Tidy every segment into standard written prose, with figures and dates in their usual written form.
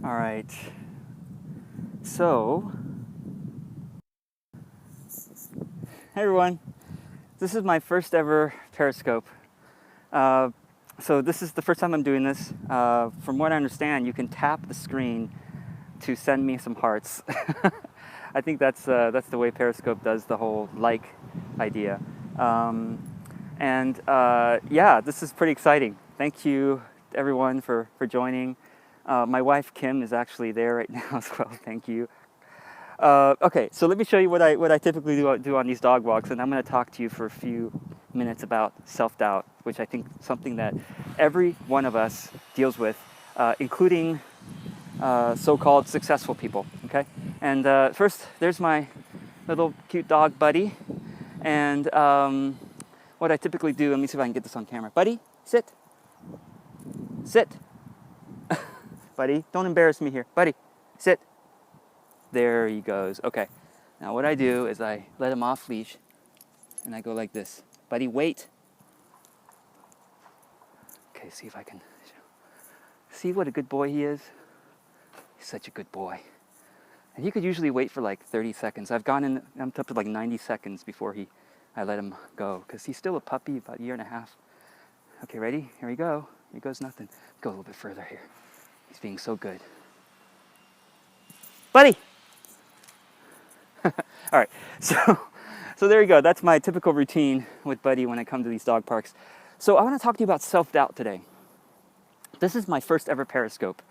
All right. So, hey everyone. This is my first ever periscope. So this is the first time I'm doing this. From what I understand, you can tap the screen to send me some hearts. I think that's the way Periscope does the whole like idea. Yeah, this is pretty exciting. Thank you everyone for joining. My wife Kim is actually there right now as well. Thank you. Okay, so let me show you what I typically do on these dog walks, and I'm going to talk to you for a few minutes about self-doubt, which I think is something that every one of us deals with, including so-called successful people. Okay, and first there's my little cute dog Buddy, and what I typically do. Let me see if I can get this on camera. Buddy, sit, sit. Buddy, don't embarrass me here. Buddy, sit. There he goes. Okay. Now what I do is I let him off leash and I go like this. Buddy, wait. Okay, see if I can see what a good boy he is. He's such a good boy. And he could usually wait for like 30 seconds. I'm up to like 90 seconds before I let him go because he's still a puppy, about a year and a half. Okay, ready? Here we go. Here goes nothing. Go a little bit further here. He's being so good. Buddy! All right, so there you go. That's my typical routine with Buddy when I come to these dog parks. So I want to talk to you about self-doubt today. This is my first ever periscope.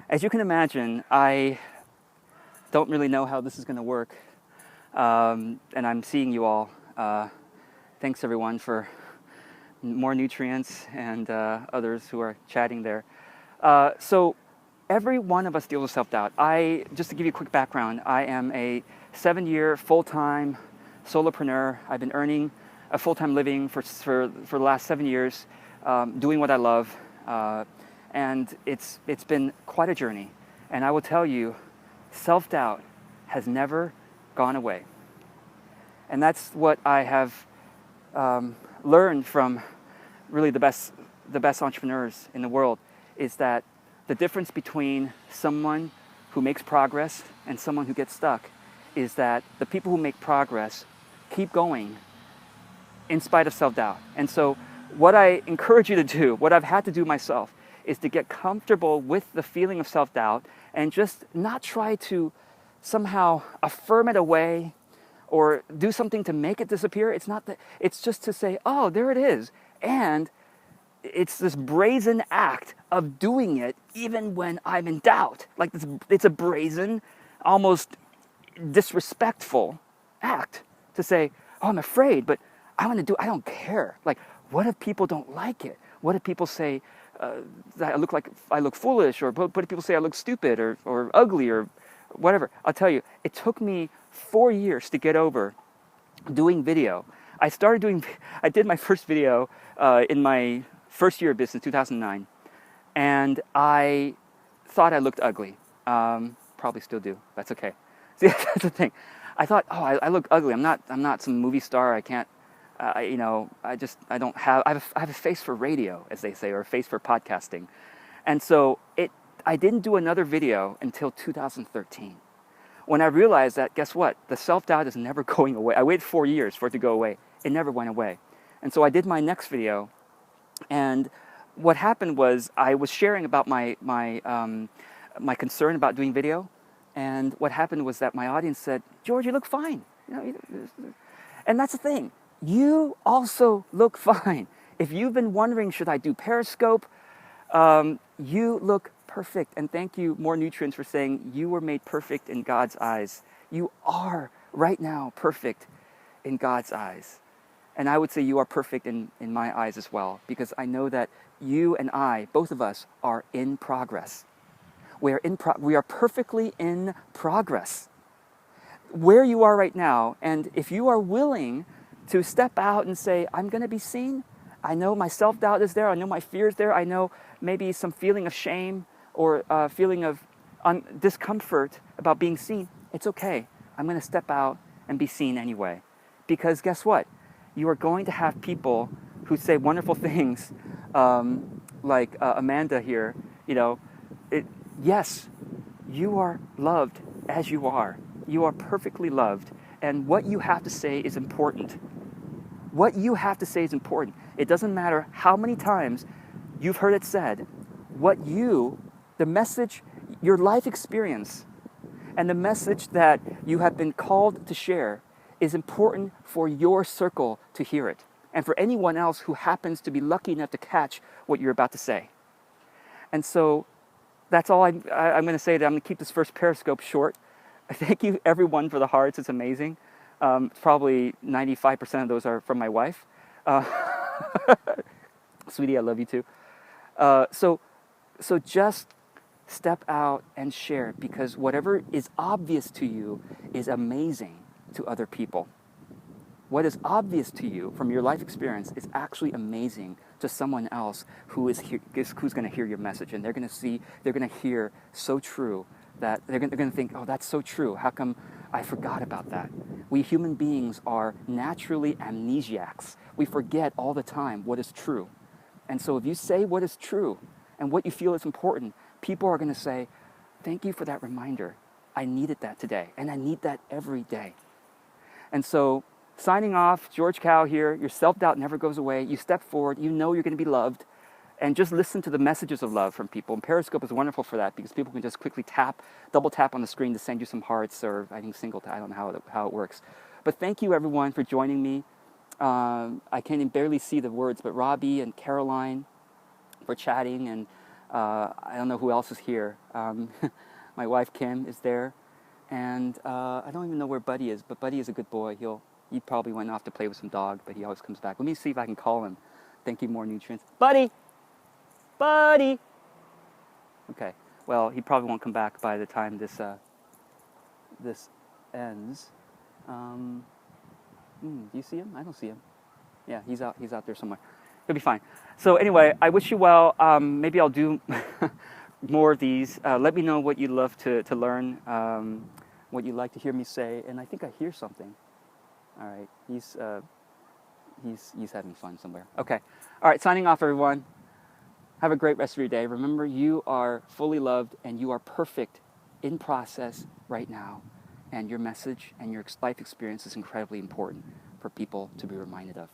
As you can imagine, I don't really know how this is going to work, and I'm seeing you all. Thanks everyone for more nutrients and others who are chatting there. So every one of us deals with self-doubt. Just to give you a quick background, I am a 7-year full-time solopreneur. I've been earning a full-time living for the last 7 years, doing what I love, and it's been quite a journey. And I will tell you, self-doubt has never gone away. And that's what I have learned from really the best entrepreneurs in the world, is that the difference between someone who makes progress and someone who gets stuck is that the people who make progress keep going in spite of self-doubt. And so what I encourage you to do, what I've had to do myself, is to get comfortable with the feeling of self-doubt and just not try to somehow affirm it away or do something to make it disappear. It's not that, it's just to say, oh, there it is. And it's this brazen act of doing it even when I'm in doubt. Like it's a brazen, almost disrespectful act to say, oh, I'm afraid, but I want to do, I don't care. Like, what if people don't like it? What if people say that I look foolish, or what if people say I look stupid or ugly or whatever? I'll tell you, it took me 4 years to get over doing video. I did my first video in my first year of business, 2009, and I thought I looked ugly. Probably still do. That's okay. See, that's the thing. I thought, oh, I look ugly. I'm not some movie star. I can't. I have a face for radio, as they say, or a face for podcasting, and so I didn't do another video until 2013, when I realized that, guess what? The self-doubt is never going away. I waited 4 years for it to go away. It never went away, and so I did my next video. And what happened was I was sharing about my concern about doing video, and what happened was that my audience said, "George, you look fine." And that's the thing. You also look fine. If you've been wondering, should I do Periscope? You look perfect. And thank you, More Nutrients, for saying you were made perfect in God's eyes. You are right now perfect in God's eyes. And I would say you are perfect in my eyes as well, because I know that you and I, both of us, are in progress. We are perfectly in progress. Where you are right now, and if you are willing to step out and say, I'm going to be seen, I know my self-doubt is there, I know my fear is there, I know maybe some feeling of shame or feeling of discomfort about being seen, it's okay. I'm going to step out and be seen anyway. Because guess what? You are going to have people who say wonderful things, like Amanda here. Yes, you are loved as you are. You are perfectly loved. And what you have to say is important. What you have to say is important. It doesn't matter how many times you've heard it said. The message, your life experience, and the message that you have been called to share is important for your circle to hear it, and for anyone else who happens to be lucky enough to catch what you're about to say. And so that's all I'm going to say. That I'm going to keep this first Periscope short. Thank you, everyone, for the hearts. It's amazing. Probably 95% of those are from my wife. Sweetie, I love you too. So just step out and share, because whatever is obvious to you is amazing to other people. What is obvious to you from your life experience is actually amazing to someone else who's going to hear your message, and they're going to hear so true that they're going to think, oh, that's so true. How come I forgot about that? We human beings are naturally amnesiacs. We forget all the time what is true. And so if you say what is true and what you feel is important, people are going to say, thank you for that reminder. I needed that today, and I need that every day. And so, signing off, George Cow here. Your self-doubt never goes away. You step forward. You know you're going to be loved. And just listen to the messages of love from people. And Periscope is wonderful for that, because people can just quickly double tap on the screen to send you some hearts, or I think single tap. I don't know how it works. But thank you, everyone, for joining me. I can't even barely see the words, but Robbie and Caroline for chatting. And I don't know who else is here. My wife, Kim, is there. And I don't even know where Buddy is, but Buddy is a good boy. He probably went off to play with some dog, but he always comes back. Let me see if I can call him. Thank you, more nutrients. Buddy! Buddy! Okay, well, he probably won't come back by the time this ends. Do you see him? I don't see him. Yeah, he's out there somewhere. He'll be fine. So anyway, I wish you well. Maybe I'll do more of these. Let me know what you'd love to learn, what you'd like to hear me say. And I think I hear something. All right, he's having fun somewhere. Okay, all right, signing off, everyone. Have a great rest of your day. Remember, you are fully loved, and you are perfect in process right now. And your message and your life experience is incredibly important for people to be reminded of.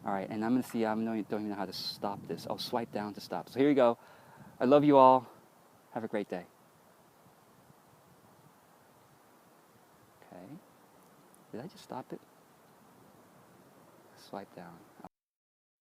All right, and I'm going to see, don't even know how to stop this. I'll swipe down to stop. So here you go. I love you all. Have a great day. Okay. Did I just stop it? Swipe down.